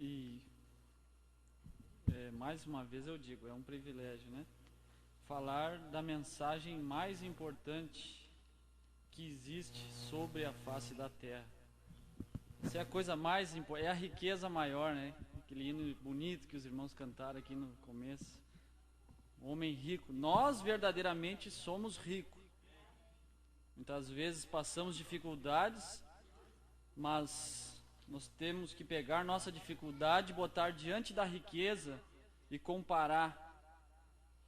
E mais uma vez eu digo, é um privilégio, né? Falar da mensagem mais importante que existe sobre a face da terra. Essa é a coisa mais importante, é a riqueza maior, né? Aquele hino bonito que os irmãos cantaram aqui no começo. Homem rico, nós verdadeiramente somos ricos. Muitas vezes passamos dificuldades, mas nós temos que pegar nossa dificuldade, botar diante da riqueza e comparar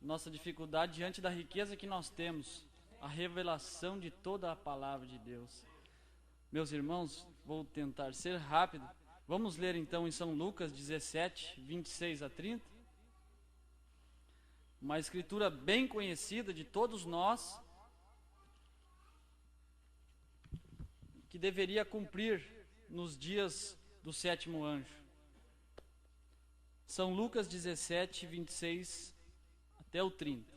nossa dificuldade diante da riqueza que nós temos, a revelação de toda a palavra de Deus. Meus irmãos, vou tentar ser rápido. Vamos ler então em São Lucas 17, 26 a 30. Uma escritura bem conhecida de todos nós, que deveria cumprir nos dias do sétimo anjo. São Lucas 17, 26 até o 30.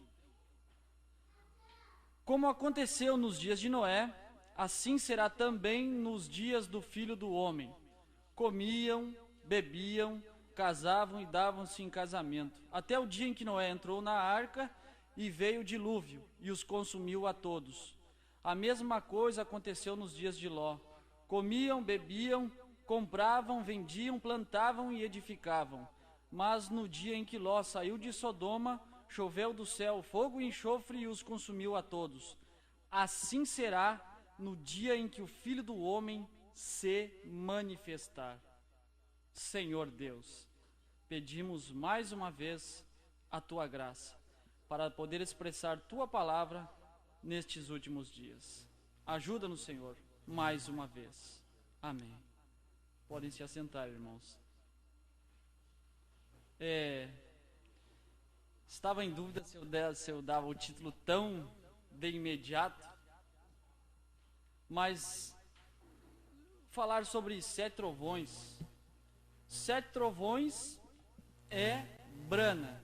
Como aconteceu nos dias de Noé, assim será também nos dias do Filho do Homem. Comiam, bebiam, casavam e davam-se em casamento, até o dia em que Noé entrou na arca e veio o dilúvio e os consumiu a todos. A mesma coisa aconteceu nos dias de Ló. Comiam, bebiam, compravam, vendiam, plantavam e edificavam. Mas no dia em que Ló saiu de Sodoma, choveu do céu fogo e enxofre e os consumiu a todos. Assim será no dia em que o Filho do Homem se manifestar. Senhor Deus, pedimos mais uma vez a Tua graça, para poder expressar Tua palavra nestes últimos dias. Ajuda-nos, Senhor, mais uma vez. Amém. Podem se assentar, irmãos. Estava em dúvida se eu dava o título tão de imediato, mas falar sobre 7 trovões. 7 trovões é brana.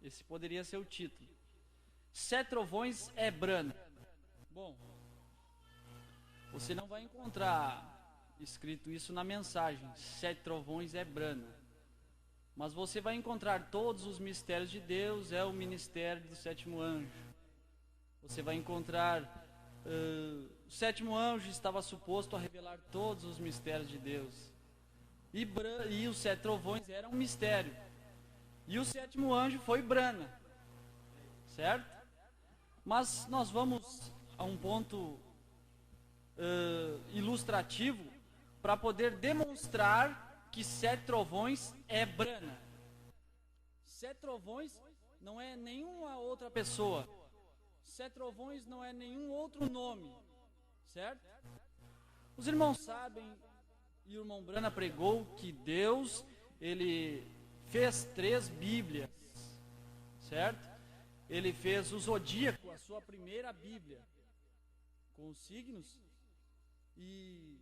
Esse poderia ser o título. 7 trovões é brana. Bom, você não vai encontrar escrito isso na mensagem. 7 trovões é brana. Mas você vai encontrar todos os mistérios de Deus, é o ministério do sétimo anjo. Você vai encontrar, o sétimo anjo estava suposto a revelar todos os mistérios de Deus. E os 7 trovões eram um mistério. E o sétimo anjo foi brana. Certo? Mas nós vamos a um ponto ilustrativo para poder demonstrar que 7 trovões é brana. 7 trovões não é nenhuma outra pessoa. 7 trovões não é nenhum outro nome. Certo? Os irmãos sabem, e o irmão Brana pregou, que Deus, Ele fez 3 Bíblias. Certo? Ele fez o Zodíaco, a sua primeira Bíblia, com os signos, e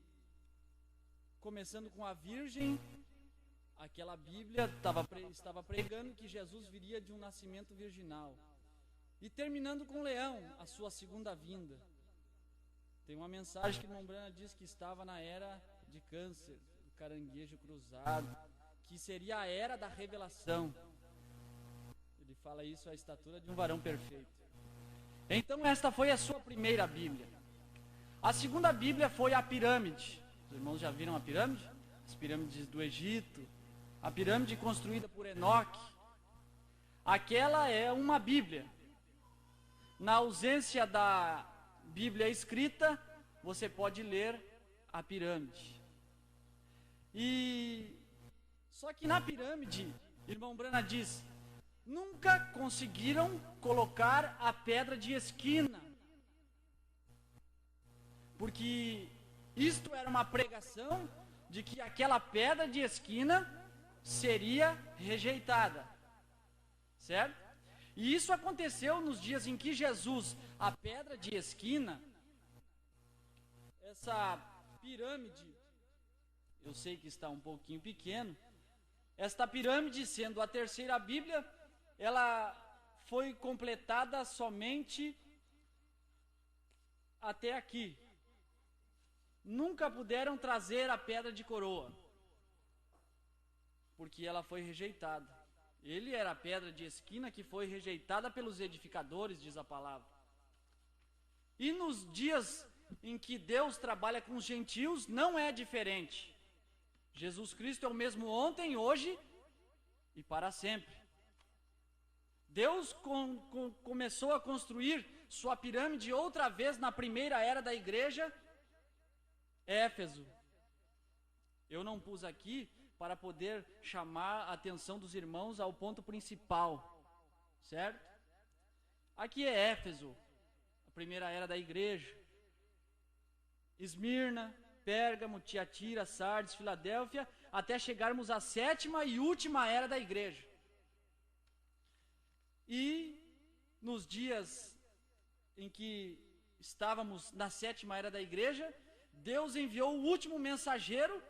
começando com a Virgem, aquela Bíblia estava pregando que Jesus viria de um nascimento virginal. E terminando com o Leão, a sua segunda vinda. Tem uma mensagem que o irmão Brana diz que estava na era de Câncer, o caranguejo cruzado, que seria a era da revelação. Ele fala isso, a estatura de um varão perfeito. Então esta foi a sua primeira Bíblia. A segunda Bíblia foi a pirâmide. Os irmãos já viram a pirâmide? As pirâmides do Egito. A pirâmide construída por Enoque. Aquela é uma Bíblia. Na ausência da Bíblia escrita, você pode ler a pirâmide. Só que na pirâmide, irmão Brana diz, nunca conseguiram colocar a pedra de esquina. Porque isto era uma pregação de que aquela pedra de esquina seria rejeitada. Certo? E isso aconteceu nos dias em que Jesus, a pedra de esquina, essa pirâmide, eu sei que está um pouquinho pequeno, esta pirâmide, sendo a terceira Bíblia, ela foi completada somente até aqui. Nunca puderam trazer a pedra de coroa. porque ela foi rejeitada. Ele era a pedra de esquina que foi rejeitada pelos edificadores, diz a palavra. E nos dias em que Deus trabalha com os gentios, não é diferente. Jesus Cristo é o mesmo ontem, hoje e para sempre. Deus começou a construir sua pirâmide outra vez na primeira era da igreja, Éfeso. Eu não pus aqui para poder chamar a atenção dos irmãos ao ponto principal, certo? Aqui é Éfeso, a primeira era da igreja. Esmirna, Pérgamo, Tiatira, Sardes, Filadélfia, até chegarmos à sétima e última era da igreja. E nos dias em que estávamos na sétima era da igreja, Deus enviou o último mensageiro,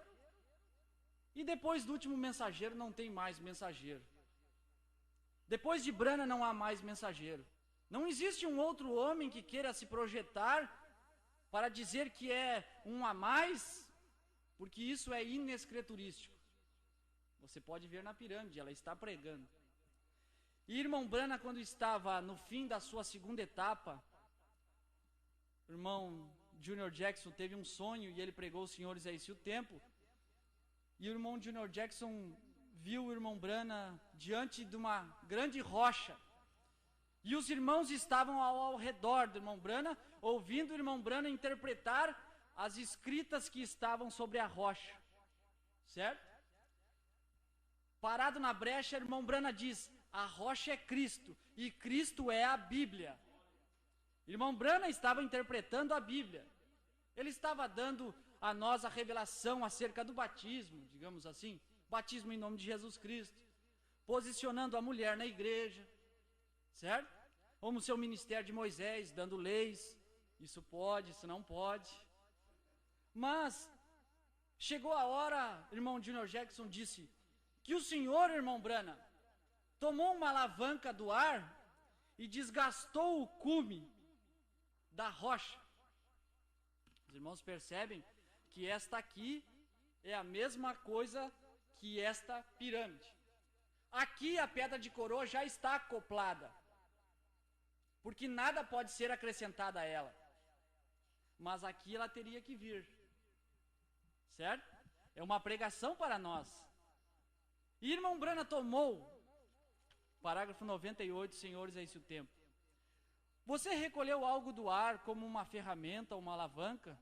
e depois do último mensageiro não tem mais mensageiro. Depois de Brana não há mais mensageiro. Não existe um outro homem que queira se projetar para dizer que é um a mais, porque isso é inescriturístico. Você pode ver na pirâmide, ela está pregando. E irmão Brana, quando estava no fim da sua segunda etapa, o irmão Junior Jackson teve um sonho e ele pregou os senhores a esse o tempo. E o irmão Junior Jackson viu o irmão Brana diante de uma grande rocha. E os irmãos estavam ao redor do irmão Brana, ouvindo o irmão Brana interpretar as escritas que estavam sobre a rocha. Certo? Parado na brecha, o irmão Brana diz: a rocha é Cristo, e Cristo é a Bíblia. Irmão Brana estava interpretando a Bíblia. Ele estava dando a nós a revelação acerca do batismo, digamos assim, batismo em nome de Jesus Cristo, posicionando a mulher na igreja, certo? Como seu ministério de Moisés, dando leis, isso pode, isso não pode. Mas chegou a hora, irmão Junior Jackson disse, que o senhor, irmão Brana, tomou uma alavanca do ar e desgastou o cume da rocha. Os irmãos percebem que esta aqui é a mesma coisa que esta pirâmide. Aqui a pedra de coroa já está acoplada, porque nada pode ser acrescentado a ela. Mas aqui ela teria que vir, certo? É uma pregação para nós. E irmão Brana tomou, parágrafo 98, senhores, é esse o tempo. Você recolheu algo do ar como uma ferramenta, uma alavanca?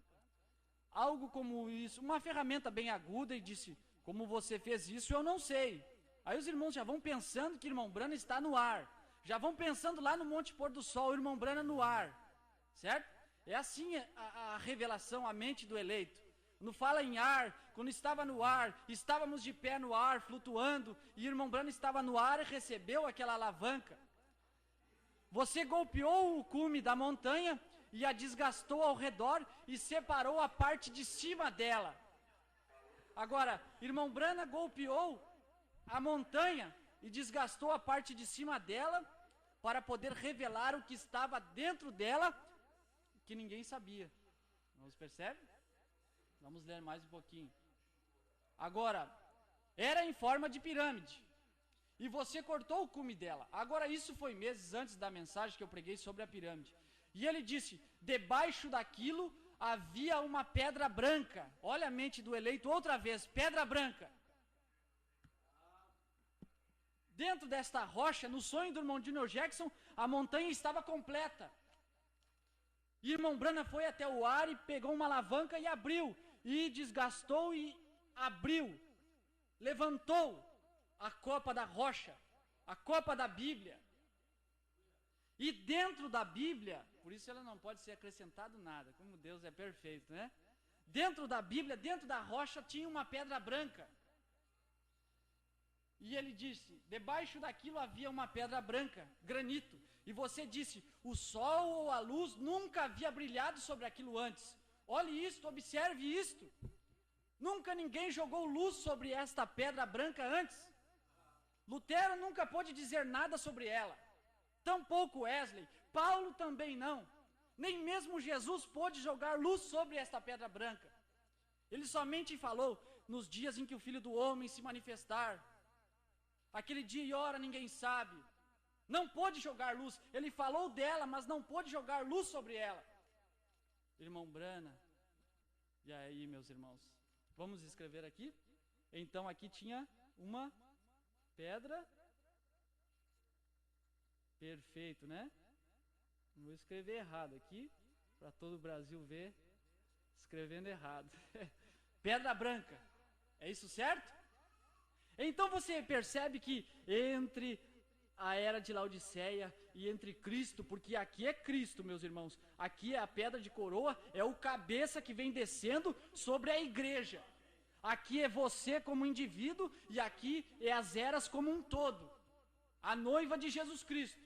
Algo como isso, uma ferramenta bem aguda, e disse, como você fez isso, eu não sei. Aí os irmãos já vão pensando que irmão Brana está no ar. Já vão pensando lá no Monte Pôr do Sol, o irmão Brana no ar. Certo? É assim a revelação, a mente do eleito. Quando fala em ar, quando estava no ar, estávamos de pé no ar, flutuando, e irmão Brana estava no ar e recebeu aquela alavanca. Você golpeou o cume da montanha e a desgastou ao redor e separou a parte de cima dela. Agora, irmão Brana golpeou a montanha e desgastou a parte de cima dela para poder revelar o que estava dentro dela, que ninguém sabia. Vamos perceber? Vamos ler mais um pouquinho. Agora, era em forma de pirâmide. E você cortou o cume dela. Agora, isso foi meses antes da mensagem que eu preguei sobre a pirâmide. E ele disse, debaixo daquilo havia uma pedra branca. Olha a mente do eleito outra vez, pedra branca. Dentro desta rocha, no sonho do irmão Junior Jackson, a montanha estava completa. E irmão Brana foi até o ar e pegou uma alavanca e abriu. E desgastou e abriu. Levantou a copa da rocha, a copa da Bíblia. E dentro da Bíblia, por isso ela não pode ser acrescentado nada, como Deus é perfeito, né? Dentro da Bíblia, dentro da rocha, tinha uma pedra branca. E ele disse, debaixo daquilo havia uma pedra branca, granito. E você disse, o sol ou a luz nunca havia brilhado sobre aquilo antes. Olhe isto, observe isto. Nunca ninguém jogou luz sobre esta pedra branca antes. Lutero nunca pôde dizer nada sobre ela. Tampouco Wesley, Paulo também não. Nem mesmo Jesus pôde jogar luz sobre esta pedra branca. Ele somente falou, nos dias em que o Filho do Homem se manifestar, Aquele dia e hora ninguém sabe. Não pôde jogar luz. Ele falou dela, mas não pôde jogar luz sobre ela. Irmão Brana. E aí, meus irmãos? Vamos escrever aqui? Então aqui tinha uma pedra. Perfeito, né? Não vou escrever errado aqui, para todo o Brasil ver, escrevendo errado. Pedra branca. É isso certo? Então você percebe que entre a era de Laodiceia e entre Cristo, porque aqui é Cristo, meus irmãos, aqui é a pedra de coroa, é o cabeça que vem descendo sobre a igreja. Aqui é você como indivíduo e aqui é as eras como um todo. A noiva de Jesus Cristo.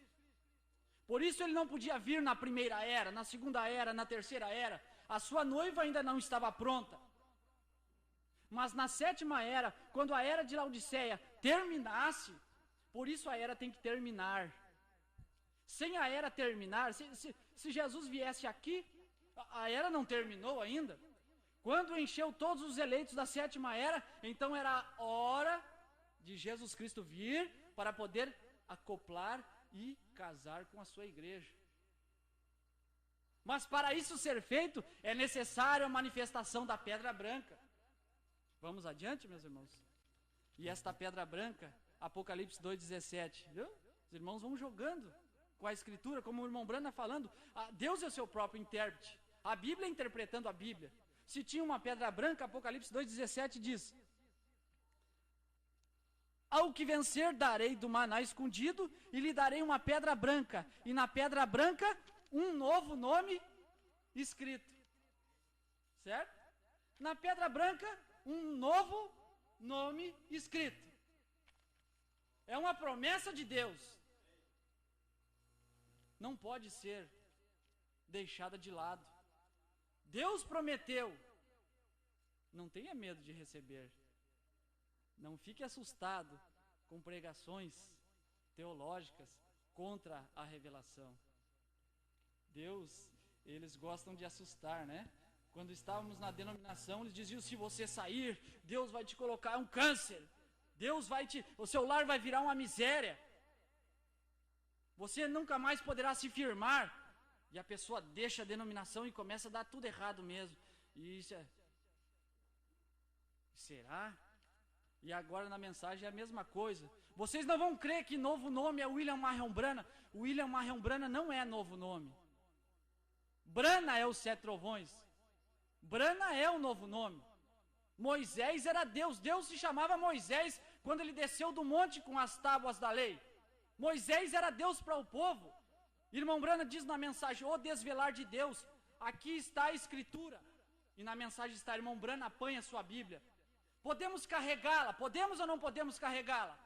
Por isso ele não podia vir na primeira era, na segunda era, na terceira era. A sua noiva ainda não estava pronta. Mas na sétima era, quando a era de Laodiceia terminasse, por isso a era tem que terminar. Sem a era terminar, se Jesus viesse aqui, a era não terminou ainda. Quando encheu todos os eleitos da sétima era, então era a hora de Jesus Cristo vir para poder acoplar e casar com a sua igreja. Mas para isso ser feito, é necessário a manifestação da pedra branca. Vamos adiante, meus irmãos? E esta pedra branca, Apocalipse 2,17, viu? Os irmãos vão jogando com a escritura, como o irmão Brana falando, Deus é o seu próprio intérprete. A Bíblia é interpretando a Bíblia. Se tinha uma pedra branca, Apocalipse 2,17 diz: ao que vencer darei do maná escondido e lhe darei uma pedra branca, e na pedra branca um novo nome escrito. Certo? Na pedra branca um novo nome escrito. É uma promessa de Deus. Não pode ser deixada de lado. Deus prometeu. Não tenha medo de receber. Não fique assustado com pregações teológicas contra a revelação. Deus, eles gostam de assustar, né? Quando estávamos na denominação, eles diziam: se você sair, Deus vai te colocar um câncer. O seu lar vai virar uma miséria. Você nunca mais poderá se firmar. E a pessoa deixa a denominação e começa a dar tudo errado mesmo. E isso é... Será? E agora na mensagem é a mesma coisa. Vocês não vão crer que novo nome é William Marion Brana. William Marion Brana não é novo nome. Brana é os 7 trovões. Brana é o novo nome. Moisés era Deus. Deus se chamava Moisés quando ele desceu do monte com as tábuas da lei. Moisés era Deus para o povo. Irmão Brana diz na mensagem: o desvelar de Deus. Aqui está a escritura. E na mensagem está: irmão Brana, apanha a sua Bíblia. Podemos carregá-la? Podemos ou não podemos carregá-la?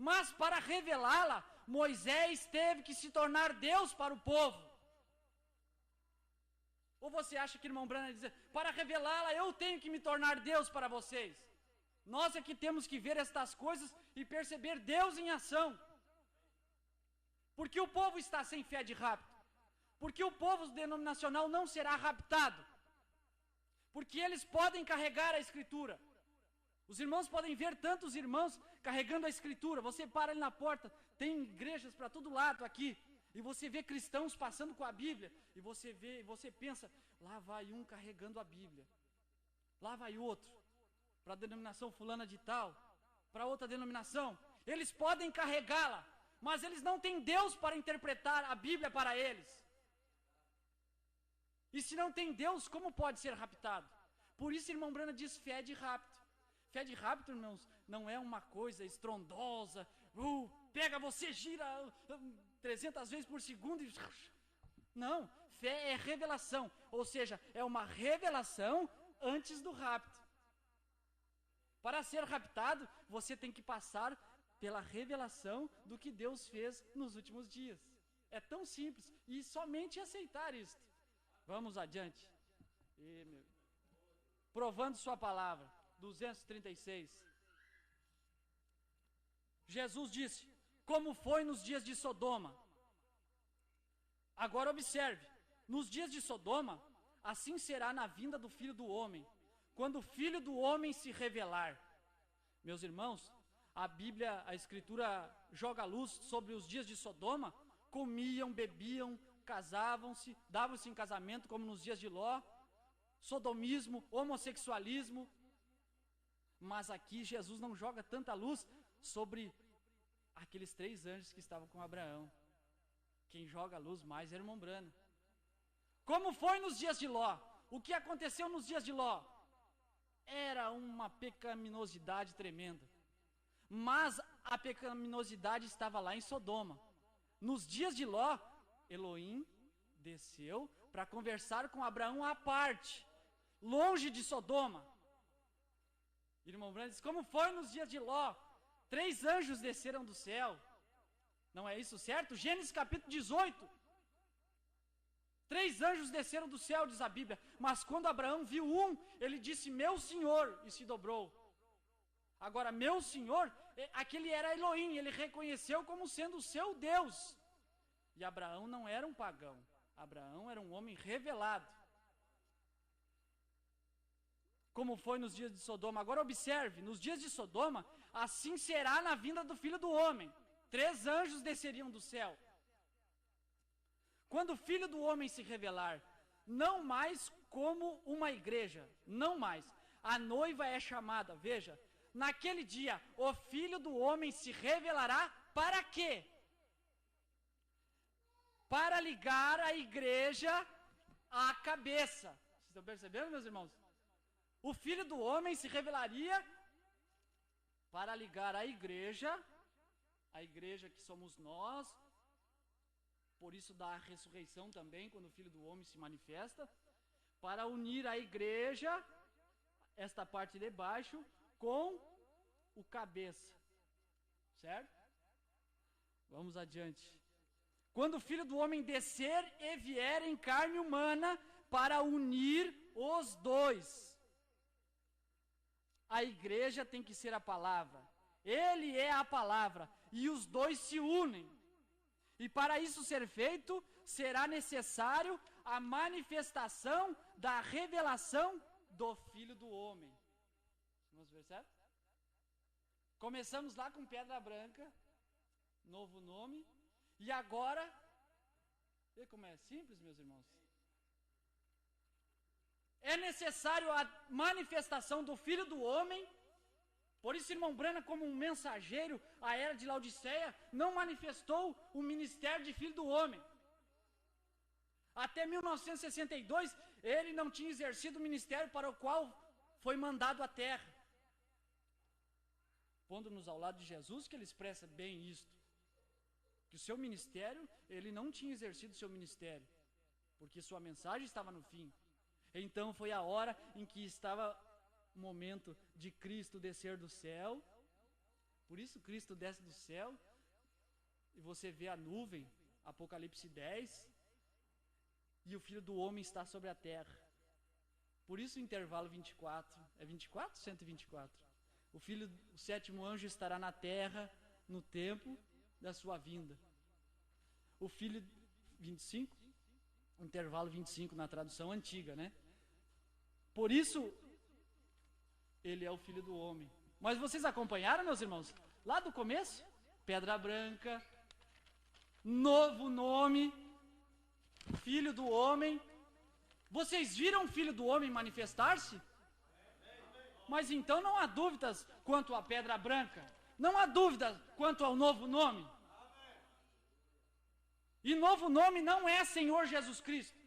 Mas para revelá-la, Moisés teve que se tornar Deus para o povo. Ou você acha que irmão Brana diz: para revelá-la eu tenho que me tornar Deus para vocês? Nós é que temos que ver estas coisas e perceber Deus em ação. Porque o povo está sem fé de rapto. Porque o povo denominacional não será raptado. Porque eles podem carregar a escritura. Os irmãos podem ver tantos irmãos carregando a escritura. Você para ali na porta, tem igrejas para todo lado aqui. E você vê cristãos passando com a Bíblia. E você pensa: lá vai um carregando a Bíblia. Lá vai outro. Para a denominação fulana de tal. Para outra denominação. Eles podem carregá-la. Mas eles não têm Deus para interpretar a Bíblia para eles. E se não tem Deus, como pode ser raptado? Por isso, irmão Brana diz fé de rapto. Fé de rapto, irmãos, não é uma coisa estrondosa. Pega você, gira 300 vezes por segundo e... Não, fé é revelação. Ou seja, é uma revelação antes do rapto. Para ser raptado, você tem que passar pela revelação do que Deus fez nos últimos dias. É tão simples. E somente aceitar isto. Vamos adiante. Provando sua palavra. 236. Jesus disse: como foi nos dias de Sodoma. Agora observe. Nos dias de Sodoma, assim será na vinda do Filho do Homem. Quando o Filho do Homem se revelar. Meus irmãos, a Bíblia, a Escritura joga luz sobre os dias de Sodoma, comiam, bebiam, casavam-se, davam-se em casamento como nos dias de Ló, sodomismo, homossexualismo. Mas aqui Jesus não joga tanta luz sobre aqueles 3 anjos que estavam com Abraão. Quem joga a luz mais é o irmão Brana. Como foi nos dias de Ló? O que aconteceu nos dias de Ló? Era uma pecaminosidade tremenda. Mas a pecaminosidade estava lá em Sodoma. Nos dias de Ló, Elohim desceu para conversar com Abraão à parte, longe de Sodoma. Irmão Brana diz, como foi nos dias de Ló? 3 anjos desceram do céu. Não é isso certo? Gênesis capítulo 18. 3 anjos desceram do céu, diz a Bíblia. Mas quando Abraão viu um, ele disse, meu Senhor, e se dobrou. Agora, meu Senhor, aquele era Elohim, ele reconheceu como sendo o seu Deus. E Abraão não era um pagão. Abraão era um homem revelado. Como foi nos dias de Sodoma. Agora observe, nos dias de Sodoma, assim será na vinda do Filho do Homem. 3 anjos desceriam do céu. Quando o Filho do Homem se revelar, não mais como uma igreja, não mais. A noiva é chamada, veja, naquele dia, o Filho do Homem se revelará para quê? Para ligar a igreja à cabeça. Vocês estão percebendo, meus irmãos? O Filho do Homem se revelaria para ligar a igreja que somos nós, por isso da ressurreição também, quando o Filho do Homem se manifesta, para unir a igreja, esta parte de baixo, com o cabeça, certo? Vamos adiante. Quando o Filho do Homem descer e vier em carne humana para unir os dois. A igreja tem que ser a palavra. Ele é a palavra. E os dois se unem. E para isso ser feito, será necessário a manifestação da revelação do Filho do Homem. Vamos perceber? Começamos lá com Pedra Branca, novo nome. E agora, vê como é simples, meus irmãos? É necessário a manifestação do Filho do Homem. Por isso, irmão Brana, como um mensageiro, a era de Laodiceia não manifestou o ministério de Filho do Homem. Até 1962, ele não tinha exercido o ministério para o qual foi mandado à terra. Pondo-nos ao lado de Jesus, que ele expressa bem isto. Que o seu ministério, ele não tinha exercido o seu ministério, porque sua mensagem estava no fim. Então foi a hora em que estava o momento de Cristo descer do céu. Por isso Cristo desce do céu, e você vê a nuvem, Apocalipse 10, e o Filho do Homem está sobre a terra. Por isso o intervalo 24, é 24 ou 124? O 7º anjo estará na terra, no tempo da sua vinda. O Filho 25, intervalo 25 na tradução antiga, né? Por isso, ele é o Filho do Homem. Mas vocês acompanharam, meus irmãos? Lá do começo, Pedra Branca, novo nome, Filho do Homem. Vocês viram o Filho do Homem manifestar-se? Mas então não há dúvidas quanto à Pedra Branca. Não há dúvida quanto ao novo nome. E novo nome não é Senhor Jesus Cristo.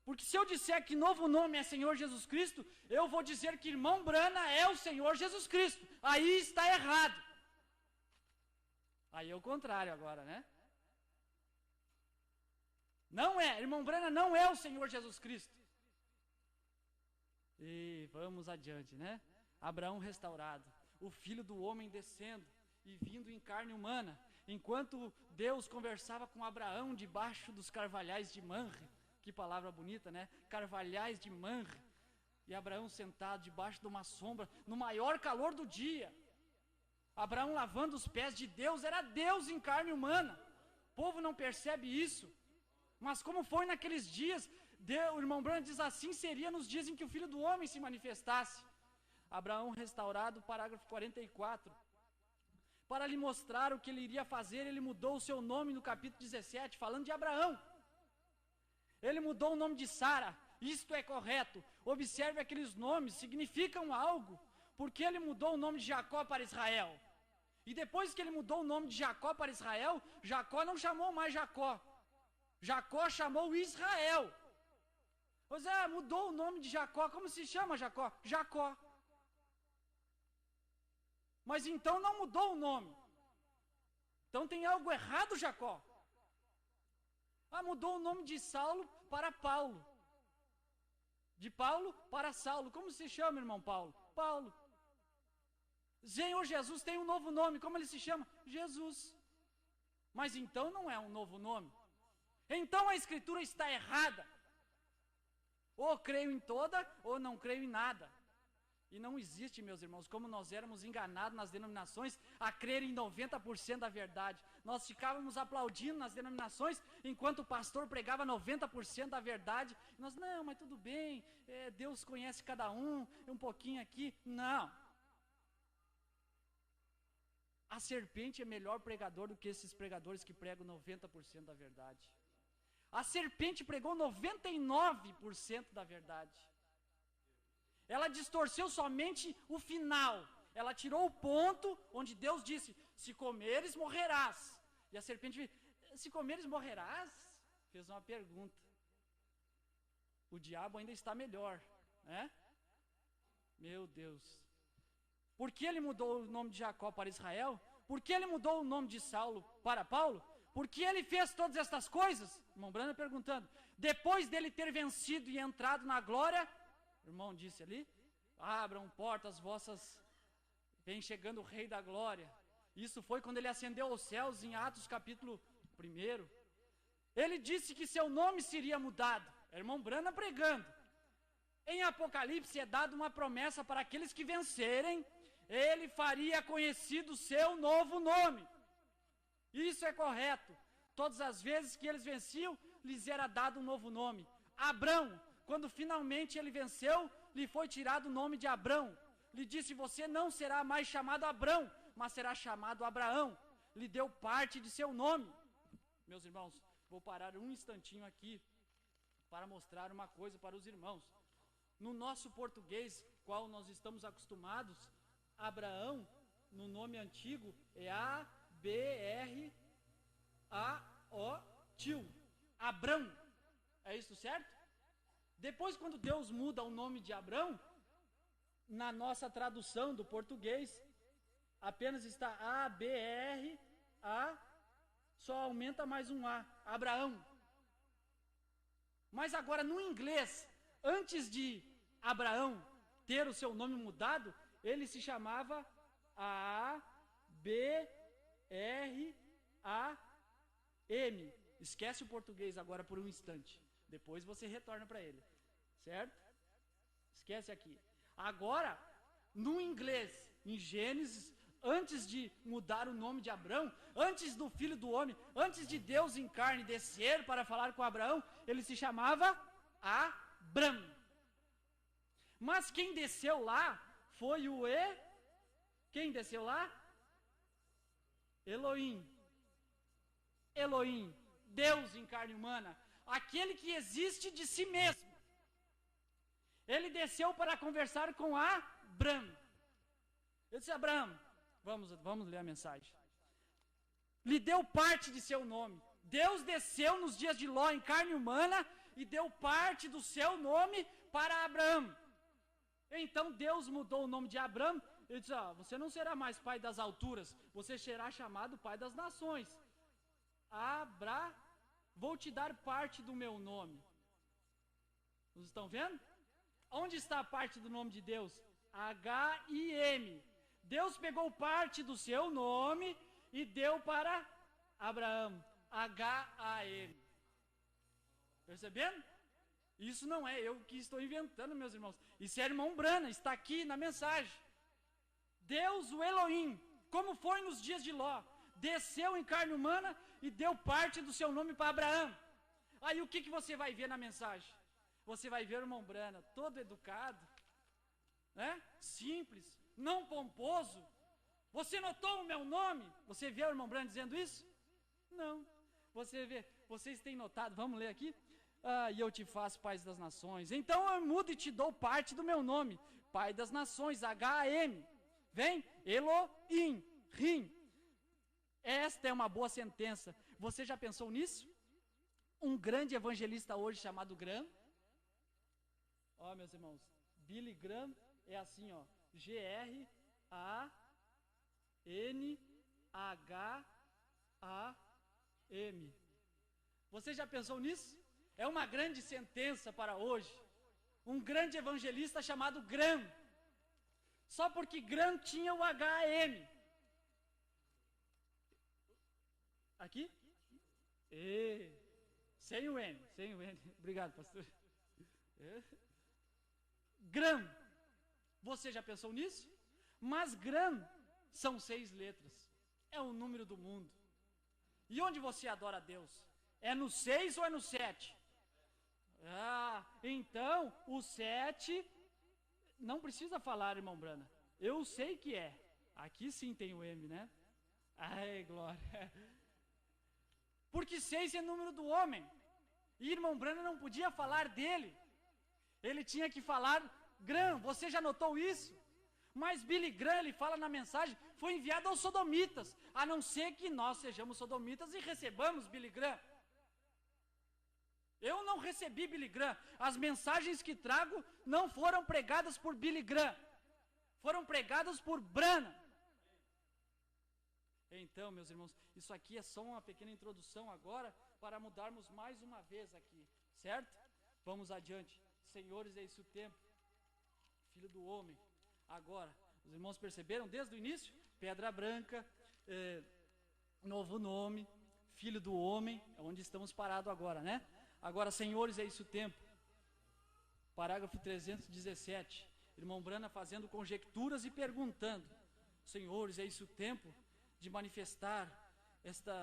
Porque se eu disser que novo nome é Senhor Jesus Cristo, eu vou dizer que irmão Brana é o Senhor Jesus Cristo. Aí está errado. Aí é o contrário agora, né? Não é, irmão Brana não é o Senhor Jesus Cristo. E vamos adiante, né? Abraão restaurado, o Filho do Homem descendo e vindo em carne humana, enquanto Deus conversava com Abraão debaixo dos carvalhais de Manre. Que palavra bonita, né? Carvalhais de Manre. E Abraão sentado debaixo de uma sombra, no maior calor do dia. Abraão lavando os pés de Deus, era Deus em carne humana. O povo não percebe isso. Mas como foi naqueles dias, o irmão Brana diz assim, seria nos dias em que o Filho do Homem se manifestasse. Abraão restaurado, parágrafo 44. Para lhe mostrar o que ele iria fazer, ele mudou o seu nome no capítulo 17, falando de Abraão. Ele mudou o nome de Sara. Isto é correto. Observe aqueles nomes, significam algo. Porque ele mudou o nome de Jacó para Israel. E depois que ele mudou o nome de Jacó para Israel, Jacó não chamou mais Jacó. Jacó chamou Israel. Pois é, mudou o nome de Jacó. Como se chama Jacó? Jacó. Mas então não mudou o nome. Então tem algo errado, Jacó. Mudou o nome de Saulo para Paulo. De Paulo para Saulo. Como se chama, irmão Paulo? Paulo. Senhor Jesus tem um novo nome. Como ele se chama? Jesus. Mas então não é um novo nome. Então a escritura está errada. Ou creio em toda, ou não creio em nada. E não existe, meus irmãos, como nós éramos enganados nas denominações a crer em 90% da verdade. Nós ficávamos aplaudindo nas denominações enquanto o pastor pregava 90% da verdade. Nós, não, mas tudo bem, Deus conhece cada um pouquinho aqui. Não. A serpente é melhor pregador do que esses pregadores que pregam 90% da verdade. A serpente pregou 99% da verdade. Ela distorceu somente o final. Ela tirou o ponto onde Deus disse, se comeres, morrerás. E a serpente disse, se comeres, morrerás? Fez uma pergunta. O diabo ainda está melhor, né? Meu Deus. Por que ele mudou o nome de Jacó para Israel? Por que ele mudou o nome de Saulo para Paulo? Por que ele fez todas estas coisas? Irmão Brana perguntando. Depois dele ter vencido e entrado na glória, o irmão disse ali, abram portas vossas, vem chegando o Rei da Glória. Isso foi quando ele ascendeu aos céus em Atos capítulo 1. Ele disse que seu nome seria mudado. Irmão Brana pregando. Em Apocalipse é dada uma promessa para aqueles que vencerem, ele faria conhecido seu novo nome. Isso é correto. Todas as vezes que eles venciam, lhes era dado um novo nome. Abrão, quando finalmente ele venceu, lhe foi tirado o nome de Abrão. Lhe disse, você não será mais chamado Abrão, mas será chamado Abraão. Lhe deu parte de seu nome. Meus irmãos, vou parar um instantinho aqui para mostrar uma coisa para os irmãos. No nosso português, qual nós estamos acostumados, Abraão, no nome antigo, é A-B-R-A-O, Abrão. É isso certo? Depois, quando Deus muda o nome de Abrão, na nossa tradução do português, apenas está A-B-R-A, só aumenta mais um A, Abraão. Mas agora no inglês, antes de Abraão ter o seu nome mudado, ele se chamava A-B-R-A-M. Esquece o português agora por um instante. Depois você retorna para ele. Certo? Esquece aqui. Agora, no inglês, em Gênesis, antes de mudar o nome de Abrão, antes do filho do homem, antes de Deus em carne descer para falar com Abraão, ele se chamava Abram. Mas quem desceu lá foi o Quem desceu lá? Elohim. Elohim, Deus em carne humana, aquele que existe de si mesmo. Ele desceu para conversar com Abram. Eu disse, Abraão, vamos ler a mensagem. Lhe deu parte de seu nome. Deus desceu nos dias de Ló em carne humana e deu parte do seu nome para Abraão. Então Deus mudou o nome de Abraão. Ele disse, você não será mais pai das alturas, você será chamado pai das nações. Vou te dar parte do meu nome. Vocês estão vendo? Onde está a parte do nome de Deus? H-I-M. Deus pegou parte do seu nome e deu para Abraão. H-A-M. Percebendo? Isso não é eu que estou inventando, meus irmãos. Isso é irmão Brana, está aqui na mensagem. Deus, o Elohim, como foi nos dias de Ló, desceu em carne humana e deu parte do seu nome para Abraão. Aí o que você vai ver na mensagem? Você vai ver o irmão Brana, todo educado, né? Simples, não pomposo, Você notou o meu nome? Você vê o irmão Branham dizendo isso? Não. Você vê, vocês têm notado, vamos ler aqui? E eu te faço pai das nações. Então eu mudo e te dou parte do meu nome. Pai das nações, H-A-M. Vem? Elohim, Rim. Esta é uma boa sentença. Você já pensou nisso? Um grande evangelista hoje chamado Graham. Meus irmãos, Billy Graham é assim, G-R-A-N-H-A-M. Você já pensou nisso? É uma grande sentença para hoje. Um grande evangelista chamado Graham. Só porque Graham tinha o H-A-M. Aqui? Sem o N. Obrigado, pastor. Graham. Você já pensou nisso? Mas Graham são 6 letras. É o número do mundo. E onde você adora a Deus? É no 6 ou é no 7? Então, o 7, não precisa falar, irmão Brana. Eu sei que é. Aqui sim tem o M, né? Ai, glória. Porque 6 é número do homem. E irmão Brana não podia falar dele. Ele tinha que falar Graham. Você já notou isso? Mas Billy Graham, ele fala na mensagem, foi enviado aos sodomitas. A não ser que nós sejamos sodomitas e recebamos Billy Graham. Eu não recebi Billy Graham. As mensagens que trago não foram pregadas por Billy Graham. Foram pregadas por Branham. Então, meus irmãos, isso aqui é só uma pequena introdução agora para mudarmos mais uma vez aqui, certo? Vamos adiante. Senhores, é esse o tempo. Filho do homem. Agora, os irmãos perceberam desde o início? Pedra branca, novo nome, filho do homem, é onde estamos parados agora, né? Agora, senhores, é esse o tempo. Parágrafo 317. Irmão Brana fazendo conjecturas e perguntando: senhores, é esse o tempo de manifestar esta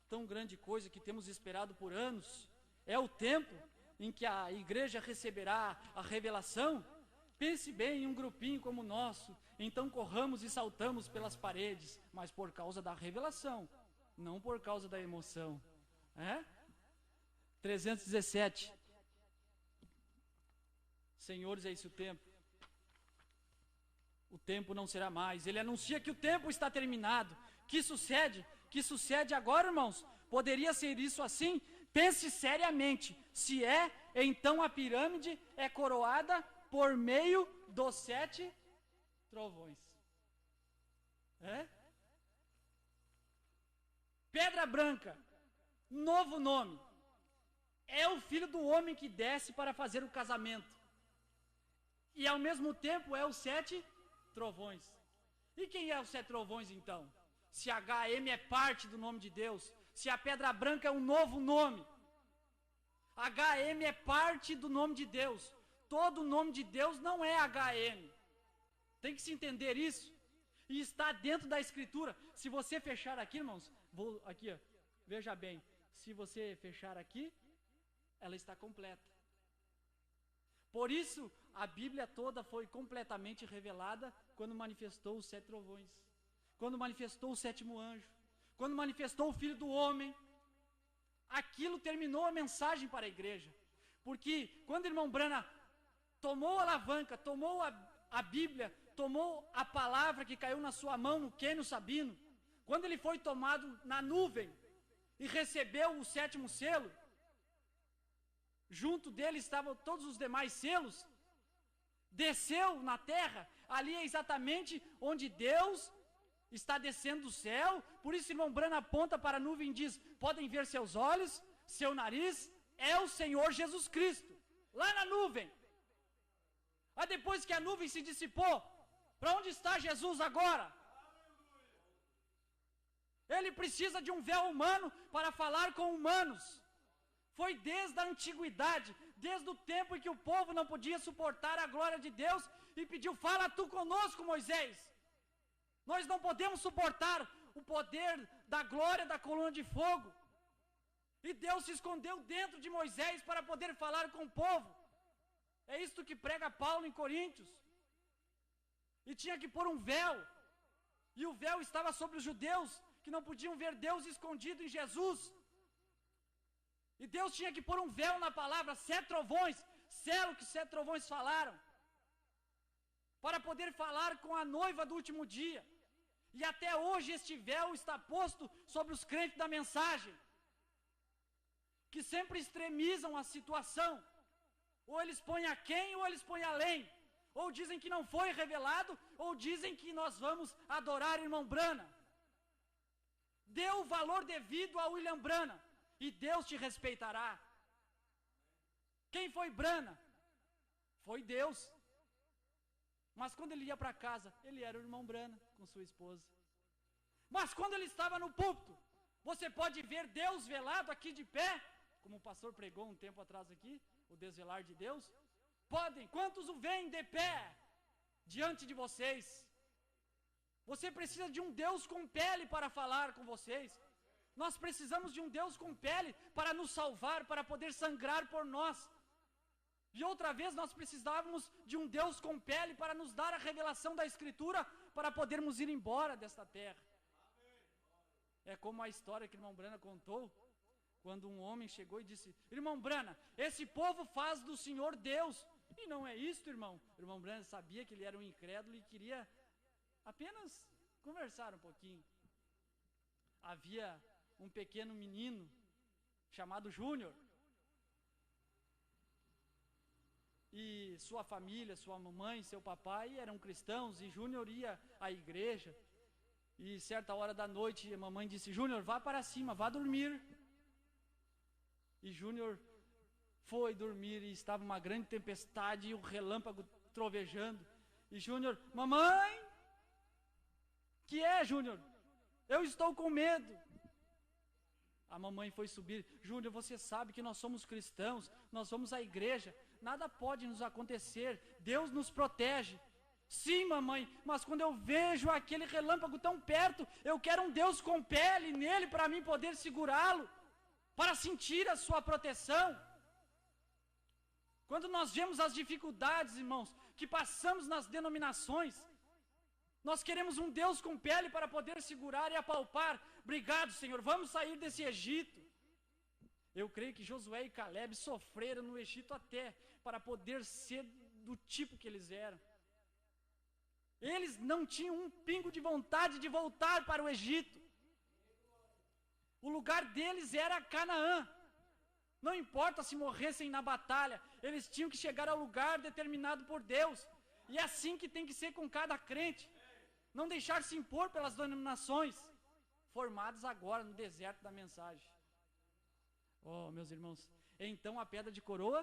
tão grande coisa que temos esperado por anos? É o tempo em que a igreja receberá a revelação? Pense bem em um grupinho como o nosso, então corramos e saltamos pelas paredes, mas por causa da revelação, não por causa da emoção. 317. Senhores, é esse o tempo. O tempo não será mais. Ele anuncia que o tempo está terminado. Que sucede? Que sucede agora, irmãos? Poderia ser isso assim? Pense seriamente. Se é, então a pirâmide é coroada por meio dos 7 trovões. Pedra branca, novo nome. É o filho do homem que desce para fazer o casamento. E ao mesmo tempo é os 7 trovões. E quem é os 7 trovões então? Se HM é parte do nome de Deus, se a pedra branca é um novo nome, HM é parte do nome de Deus. Todo o nome de Deus não é HM. Tem que se entender isso. E está dentro da escritura. Se você fechar aqui, irmãos, aqui, veja bem. Se você fechar aqui, ela está completa. Por isso, a Bíblia toda foi completamente revelada quando manifestou os 7 trovões, quando manifestou o 7º anjo, quando manifestou o Filho do Homem. Aquilo terminou a mensagem para a igreja. Porque quando o irmão Brana tomou a alavanca, tomou a Bíblia, tomou a palavra que caiu na sua mão no Quênio Sabino, quando ele foi tomado na nuvem e recebeu o 7º selo, junto dele estavam todos os demais selos, desceu na terra. Ali é exatamente onde Deus está descendo do céu. Por isso, irmão Brana aponta para a nuvem e diz: podem ver seus olhos, seu nariz, é o Senhor Jesus Cristo, lá na nuvem. Aí depois que a nuvem se dissipou, para onde está Jesus agora? Ele precisa de um véu humano para falar com humanos. Foi desde a antiguidade, desde o tempo em que o povo não podia suportar a glória de Deus e pediu: fala tu conosco, Moisés. Nós não podemos suportar o poder da glória da coluna de fogo. E Deus se escondeu dentro de Moisés para poder falar com o povo. É isto que prega Paulo em Coríntios. E tinha que pôr um véu. E o véu estava sobre os judeus, que não podiam ver Deus escondido em Jesus. E Deus tinha que pôr um véu na palavra, 7 trovões, selo que 7 trovões falaram, para poder falar com a noiva do último dia. E até hoje este véu está posto sobre os crentes da mensagem, que sempre extremizam a situação. Ou eles põem a quem, ou eles põem além. Ou dizem que não foi revelado, ou dizem que nós vamos adorar irmão Branham. Dê o valor devido a William Branham, e Deus te respeitará. Quem foi Branham? Foi Deus. Mas quando ele ia para casa, ele era o irmão Branham com sua esposa. Mas quando ele estava no púlpito, você pode ver Deus velado aqui de pé, como o pastor pregou um tempo atrás aqui, o desvelar de Deus. Podem, quantos o veem de pé diante de vocês? Você precisa de um Deus com pele para falar com vocês. Nós precisamos de um Deus com pele para nos salvar, para poder sangrar por nós. E outra vez nós precisávamos de um Deus com pele para nos dar a revelação da Escritura, para podermos ir embora desta terra. É como a história que o irmão Branham contou, quando um homem chegou e disse: irmão Branham, esse povo faz do Senhor Deus. E não é isso, irmão. O irmão Branham sabia que ele era um incrédulo e queria apenas conversar um pouquinho. Havia um pequeno menino chamado Júnior, e sua família, sua mamãe, seu papai eram cristãos, e Júnior ia à igreja. E certa hora da noite a mamãe disse: Júnior, vá para cima, vá dormir. E Júnior foi dormir, e estava uma grande tempestade e o relâmpago trovejando. E Júnior: mamãe, que é, Júnior? Eu estou com medo. A mamãe foi subir: Júnior, você sabe que nós somos cristãos, nós vamos à igreja, nada pode nos acontecer, Deus nos protege. Sim, mamãe, mas quando eu vejo aquele relâmpago tão perto, eu quero um Deus com pele nele para mim poder segurá-lo, para sentir a sua proteção. Quando nós vemos as dificuldades, irmãos, que passamos nas denominações, nós queremos um Deus com pele para poder segurar e apalpar. Obrigado, Senhor, vamos sair desse Egito. Eu creio que Josué e Caleb sofreram no Egito até para poder ser do tipo que eles eram. Eles não tinham um pingo de vontade de voltar para o Egito. O lugar deles era Canaã. Não importa se morressem na batalha, eles tinham que chegar ao lugar determinado por Deus. E é assim que tem que ser com cada crente. Não deixar se impor pelas denominações formadas agora no deserto da mensagem. Oh, meus irmãos, então a pedra de coroa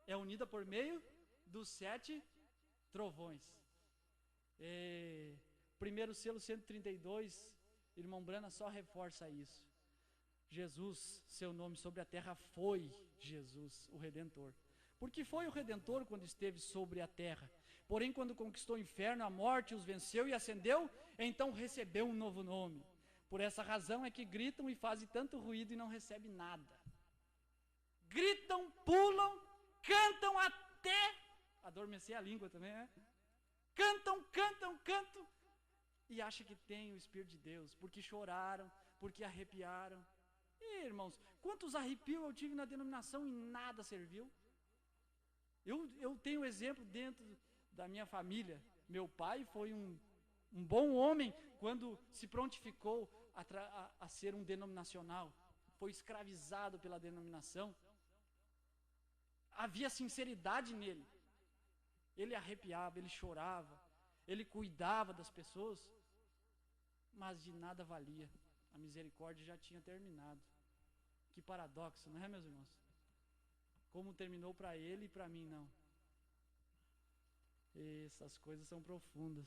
é unida por meio dos 7 trovões. Primeiro selo 132, irmão Branham só reforça isso. Jesus, seu nome sobre a terra foi Jesus, o Redentor. Porque foi o Redentor quando esteve sobre a terra. Porém, quando conquistou o inferno, a morte os venceu e ascendeu, então recebeu um novo nome. Por essa razão é que gritam e fazem tanto ruído e não recebem nada. Gritam, pulam, cantam até adormecer a língua também, né? Cantam, e acham que tem o Espírito de Deus, porque choraram, porque arrepiaram. E, irmãos, quantos arrepios eu tive na denominação e nada serviu? Eu tenho um exemplo dentro da minha família. Meu pai foi um bom homem quando se prontificou a ser um denominacional. Foi escravizado pela denominação. Havia sinceridade nele. Ele arrepiava, ele chorava, ele cuidava das pessoas, mas de nada valia. A misericórdia já tinha terminado. Que paradoxo, não é, meus irmãos? Como terminou para ele e para mim não. Essas coisas são profundas.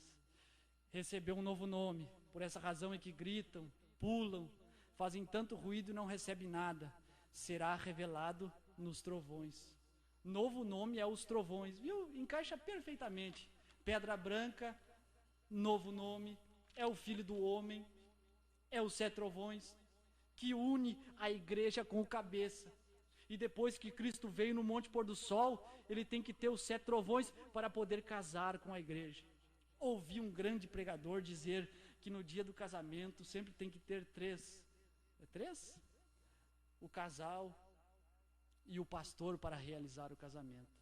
Recebeu um novo nome, por essa razão é que gritam, pulam, fazem tanto ruído e não recebem nada. Será revelado nos trovões. Novo nome é os trovões, viu? Encaixa perfeitamente. Pedra branca, novo nome, é o Filho do Homem, é os 7 trovões, que une a igreja com o cabeça. E depois que Cristo veio no Monte Pôr do Sol, ele tem que ter os 7 trovões para poder casar com a igreja. Ouvi um grande pregador dizer que no dia do casamento sempre tem que ter três. É três? O casal e o pastor para realizar o casamento.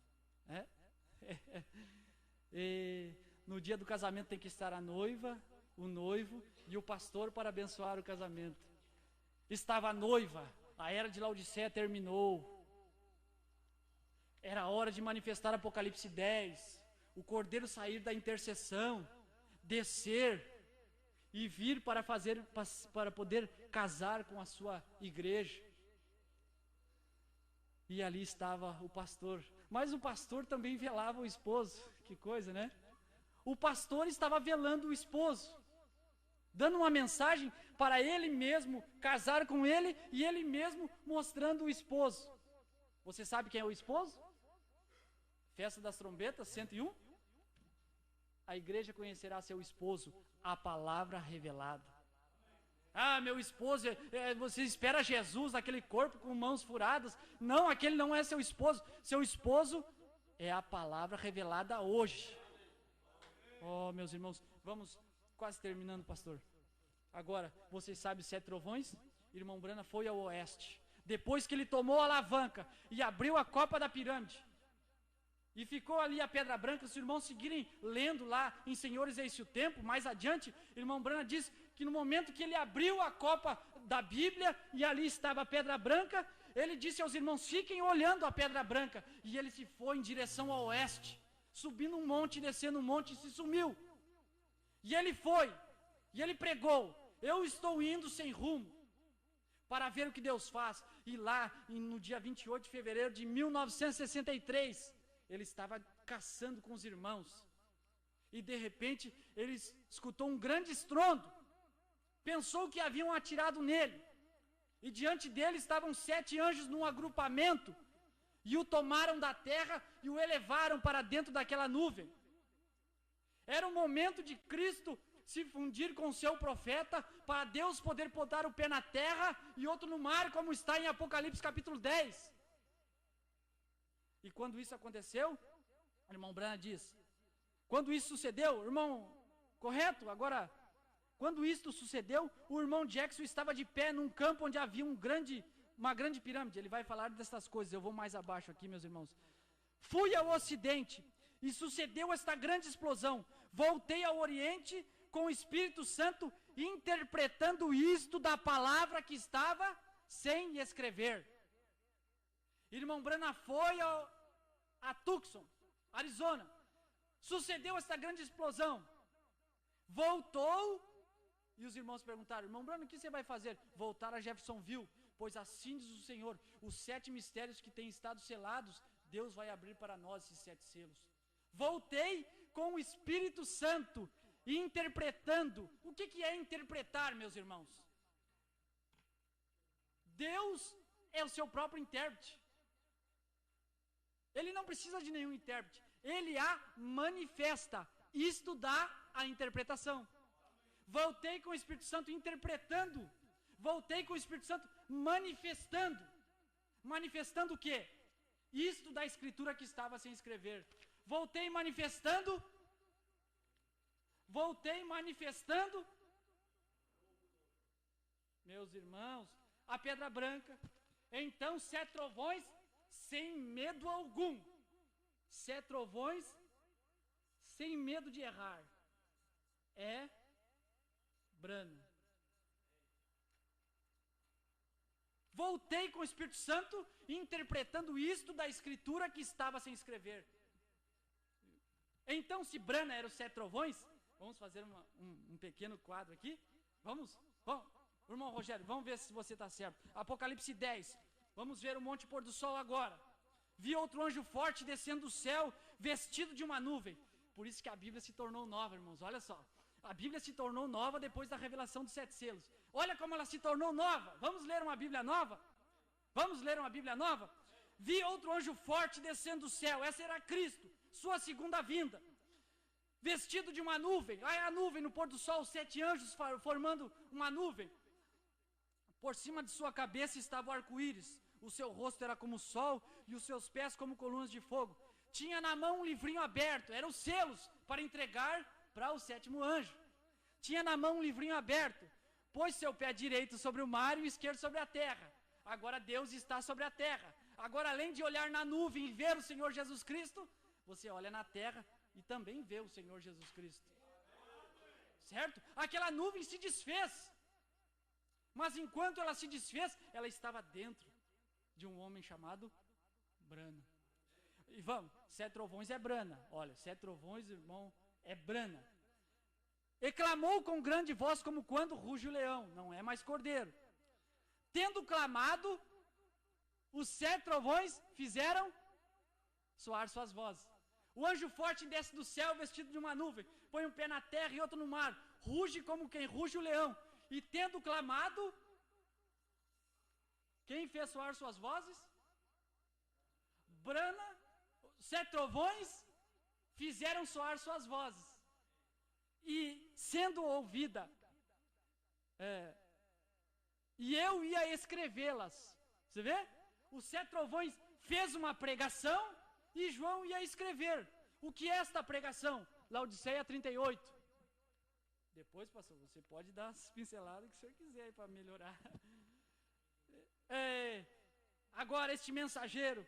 E no dia do casamento tem que estar a noiva, o noivo e o pastor para abençoar o casamento. Estava a noiva, a era de Laodiceia terminou. Era hora de manifestar Apocalipse 10. O cordeiro sair da intercessão, descer e vir para poder casar com a sua igreja. E ali estava o pastor. Mas o pastor também velava o esposo. Que coisa, né? O pastor estava velando o esposo, dando uma mensagem para ele mesmo casar com ele e ele mesmo mostrando o esposo. Você sabe quem é o esposo? Festa das Trombetas, 101. A igreja conhecerá seu esposo, a palavra revelada. Ah, meu esposo, você espera Jesus, aquele corpo com mãos furadas. Não, aquele não é seu esposo. Seu esposo é a palavra revelada hoje. Oh, meus irmãos, vamos quase terminando, pastor. Agora, vocês sabem os 7 trovões? Irmão Brana foi ao oeste. Depois que ele tomou a alavanca e abriu a copa da pirâmide, e ficou ali a pedra branca. Se os irmãos seguirem lendo lá em Senhores, Eis o Tempo, mais adiante, irmão Brana diz que no momento que ele abriu a copa da Bíblia, e ali estava a pedra branca, ele disse aos irmãos, fiquem olhando a pedra branca, e ele se foi em direção ao oeste, subindo um monte, descendo um monte, e se sumiu. E ele foi, e ele pregou, eu estou indo sem rumo, para ver o que Deus faz. E lá, no dia 28 de fevereiro de 1963, ele estava caçando com os irmãos, e de repente ele escutou um grande estrondo, pensou que haviam atirado nele, e diante dele estavam 7 anjos num agrupamento, e o tomaram da terra e o elevaram para dentro daquela nuvem. Era o momento de Cristo se fundir com o seu profeta, para Deus poder botar o pé na terra e outro no mar, como está em Apocalipse capítulo 10. E quando isso aconteceu, o irmão Brana diz, quando isso sucedeu, irmão, correto? Agora, quando isso sucedeu, o irmão Jackson estava de pé num campo onde havia uma grande pirâmide. Ele vai falar dessas coisas, eu vou mais abaixo aqui, meus irmãos. Fui ao ocidente e sucedeu esta grande explosão. Voltei ao oriente com o Espírito Santo, interpretando isto da palavra que estava sem escrever. Irmão Brana foi a Tucson, Arizona. Sucedeu esta grande explosão. Voltou, e os irmãos perguntaram, irmão Brana, o que você vai fazer? Voltar a Jeffersonville, pois assim diz o Senhor, os 7 mistérios que têm estado selados, Deus vai abrir para nós esses 7 selos. Voltei com o Espírito Santo, interpretando. O que é interpretar, meus irmãos? Deus é o seu próprio intérprete. Ele não precisa de nenhum intérprete. Ele a manifesta. Isto dá a interpretação. Voltei com o Espírito Santo interpretando. Voltei com o Espírito Santo manifestando. Manifestando o quê? Isto da escritura que estava sem escrever. Voltei manifestando. Voltei manifestando. Meus irmãos, a pedra branca. Então 7 trovões sem medo algum. 7 trovões sem medo de errar. É Brana. Voltei com o Espírito Santo interpretando isto da escritura que estava sem escrever. Então, se Brana era os 7 trovões, vamos fazer um pequeno quadro aqui. Vamos, irmão Rogério, vamos ver se você está certo. Apocalipse 10, vamos ver o monte pôr do sol agora. Vi outro anjo forte descendo do céu, vestido de uma nuvem. Por isso que a Bíblia se tornou nova, irmãos, olha só. A Bíblia se tornou nova depois da revelação dos 7 selos. Olha como ela se tornou nova. Vamos ler uma Bíblia nova? Vamos ler uma Bíblia nova? Vi outro anjo forte descendo do céu. Essa era Cristo, sua segunda vinda. Vestido de uma nuvem. Aí a nuvem no pôr do sol, 7 anjos formando uma nuvem. Por cima de sua cabeça estava o arco-íris. O seu rosto era como o sol e os seus pés como colunas de fogo. Tinha na mão um livrinho aberto. Eram os selos para entregar para o 7º anjo. tinha na mão um livrinho aberto, pôs seu pé direito sobre o mar e o esquerdo sobre a terra. Agora Deus está sobre a terra. Agora, além de olhar na nuvem e ver o Senhor Jesus Cristo, você olha na terra e também vê o Senhor Jesus Cristo. Certo? Aquela nuvem se desfez. Mas enquanto ela se desfez, ela estava dentro de um homem chamado Brana. E vamos, 7 trovões é Brana. Olha, 7 trovões, irmão, é Brana. E clamou com grande voz, como quando ruge o leão. Não é mais cordeiro. Tendo clamado, os 7 trovões fizeram soar suas vozes. O anjo forte desce do céu vestido de uma nuvem, põe um pé na terra e outro no mar, ruge como quem ruge o leão. E tendo clamado, quem fez soar suas vozes? Brana, 7 trovões fizeram soar suas vozes. E sendo ouvida, e eu ia escrevê-las. Você vê? Os 7 trovões fez uma pregação e João ia escrever. O que é esta pregação? Laodiceia 38. Depois, pastor, você pode dar as pinceladas que o senhor quiser para melhorar. Agora, este mensageiro,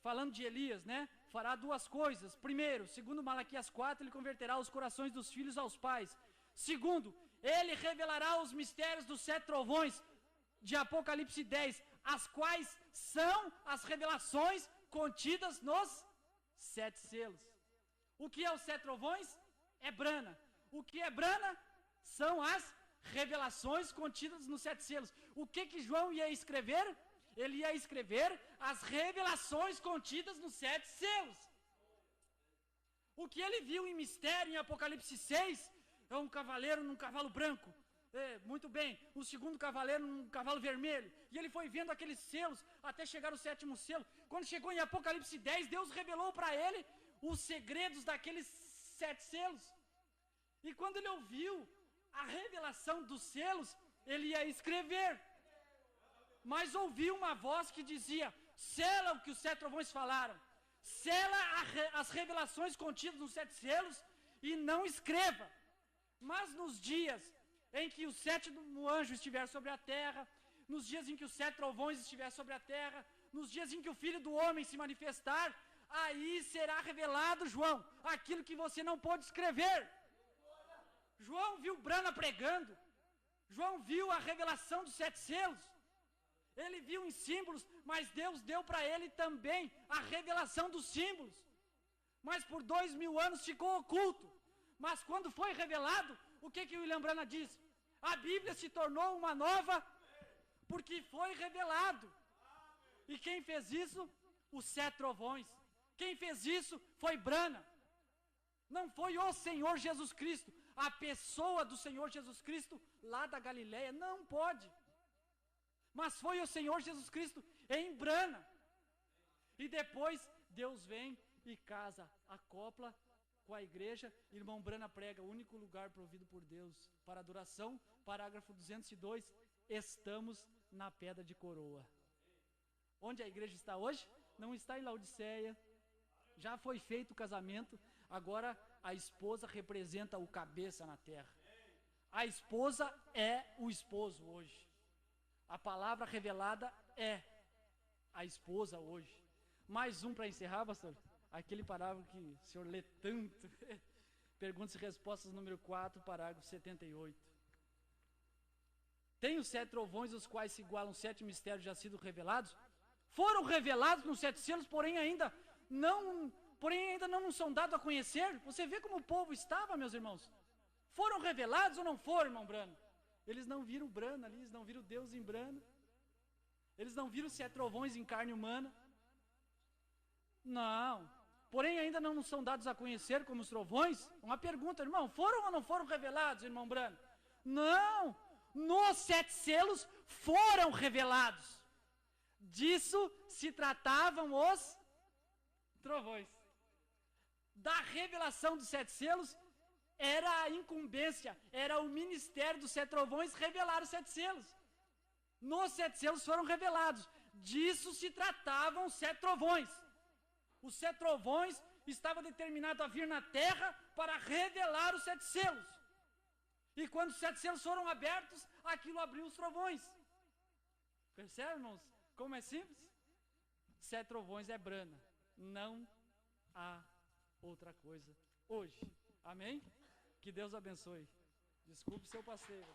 falando de Elias, né? Fará 2 coisas. Primeiro, segundo Malaquias 4, ele converterá os corações dos filhos aos pais. Segundo, ele revelará os mistérios dos 7 trovões de Apocalipse 10, as quais são as revelações contidas nos 7 selos. O que é os 7 trovões? É Brana. O que é Brana? São as revelações contidas nos 7 selos. O que João ia escrever? Ele ia escrever as revelações contidas nos 7 selos. O que ele viu em mistério em Apocalipse 6 é um cavaleiro num cavalo branco. Muito bem, o segundo cavaleiro num cavalo vermelho. E ele foi vendo aqueles selos até chegar ao 7º selo. Quando chegou em Apocalipse 10, Deus revelou para ele os segredos daqueles 7 selos. E quando ele ouviu a revelação dos selos, ele ia escrever. Mas ouviu uma voz que dizia: sela o que os 7 trovões falaram, sela as revelações contidas nos 7 selos e não escreva. Mas nos dias em que o 7º anjo estiver sobre a terra, nos dias em que os 7 trovões estiver sobre a terra, nos dias em que o Filho do Homem se manifestar, aí será revelado, João, aquilo que você não pôde escrever. João viu Brana pregando, João viu a revelação dos 7 selos, ele viu em símbolos, mas Deus deu para ele também a revelação dos símbolos. Mas por 2000 anos ficou oculto. Mas quando foi revelado, o que William Brana diz? A Bíblia se tornou uma nova, porque foi revelado. E quem fez isso? Os 7 trovões. Quem fez isso foi Brana. Não foi o Senhor Jesus Cristo, a pessoa do Senhor Jesus Cristo lá da Galileia, não pode. Mas foi o Senhor Jesus Cristo em Brana. E depois Deus vem e casa, acopla com a igreja. Irmão Brana prega, o único lugar provido por Deus para adoração, parágrafo 202, estamos na pedra de coroa. Onde a igreja está hoje? Não está em Laodiceia. Já foi feito o casamento, agora a esposa representa o cabeça na terra. A esposa é o esposo hoje. A palavra revelada é a esposa hoje. Mais um para encerrar, pastor. Aquele parágrafo que o senhor lê tanto. Perguntas e respostas número 4, parágrafo 78. Tem os 7 trovões, os quais se igualam 7 mistérios já sido revelados? Foram revelados nos 7 selos, porém ainda não são dados a conhecer. Você vê como o povo estava, meus irmãos? Foram revelados ou não foram, irmão Brana? Eles não viram Brana ali, eles não viram Deus em Brana. Eles não viram 7 trovões em carne humana. Não. Porém ainda não são dados a conhecer como os trovões. Uma pergunta, irmão, foram ou não foram revelados, irmão Brana? Não. Nos 7 selos foram revelados. Disso se tratavam os trovões. Da revelação dos 7 selos, era a incumbência, era o ministério dos 7 trovões revelar os 7 selos. Nos 7 selos foram revelados. Disso se tratavam os 7 trovões. Os 7 trovões estavam determinados a vir na terra para revelar os 7 selos. E quando os 7 selos foram abertos, aquilo abriu os trovões. Percebe, irmãos? Como é simples? 7 trovões é brana. Não há outra coisa hoje. Amém? Que Deus abençoe. Desculpe seu passeio.